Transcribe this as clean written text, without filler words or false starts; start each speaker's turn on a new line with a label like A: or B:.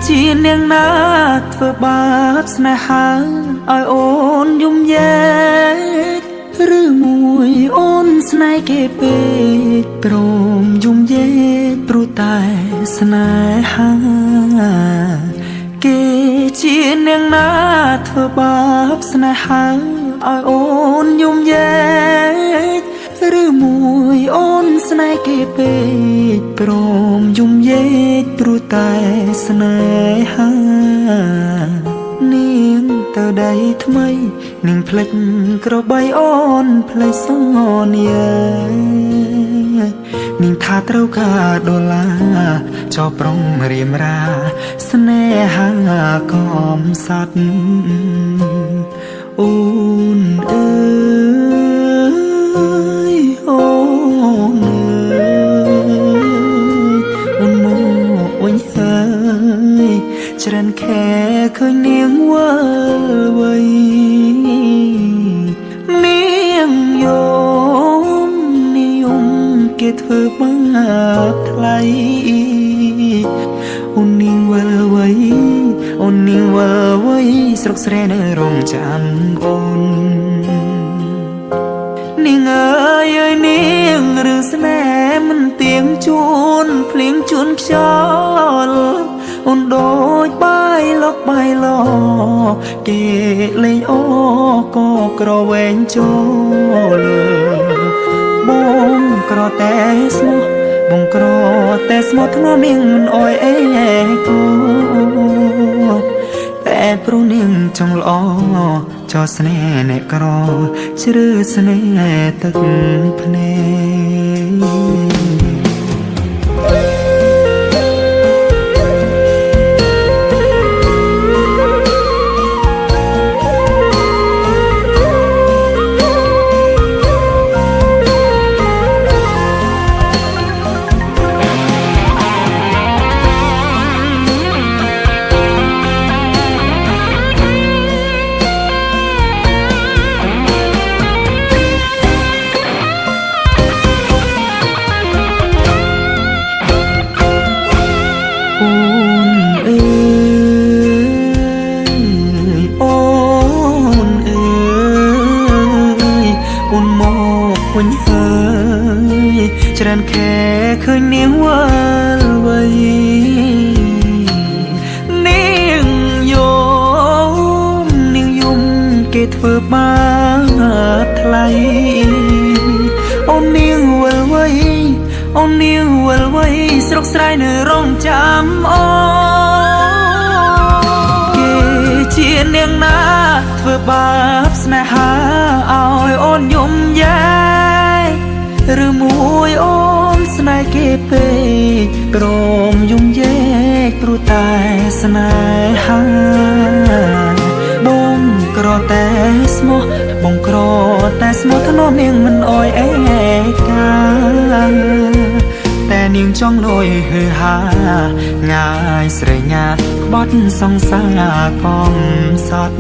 A: ជានាងណាធ្វើបាបស្នេហាឲ្យអូនយំយែកឬមួយអូនស្នេហ៍គេពេកព្រមយំយែកព្រោះតែស្នេហាគេជានាងណាធ្វើបាបស្នេហាឲ្យអូនយំយែកឬមួយអូនស្នេហ៍គេពេកព្រមយំយែកព្រោះតែស្នេហានាងទៅដៃថ្មីនាងភ្លេចក្របីអូនភ្លេចសន្យានាងថាត្រូវការដុល្លារចោប្រុងរៀមរាស្នេហាកំសត់អូនអើយអូនអើយអូនមកវិញហើយច្រើនខែឃើញនាងវិលវ័យនាងយំនិយមគេធ្វើបាបថ្លៃអូននាងវិលវ័យអូននាងវិលវ័យស្រុកស្រែនៅរងចាំអូននាងអើយអើយនាងឬស្នេហ៍មិនទៀងជួនភ្លៀងជួនខ្យល់អូនដូចបាយលកបាយលគេលេងអូក៏ក្រវែងចូលបងក្រតែស្មោះបងក្រតែស្មោះធ្ងន់នាងមិនអោយអេគូតែព្រោះនាងចង់ល្អចោស្នេហ៍អ្នកក្រជ្រឺស្នេហ៍ទឹកភ្នែកវិញហើយច្រើនខែឃើញនាងវិលវ័យនាងយំគេធ្វើបាបថ្លៃអូននាងវិលវ័យអូននាងវិលវ័យស្រុកស្រែនៅរងចាំអូគេជានាងណាធ្វើបាបស្នេហាឲ្យអូនយំយែឬមួយអូនស្នេហ៍គេពេកព្រមយំយែកព្រោះតែស្នេហាបងក្រតែស្មោះបងក្រតែស្មោះធ្នមនាងមិនអោយអេកាតែនាងចង់លួយហឺហាងាយស្រេញាក្បត់សង្សារកំសត់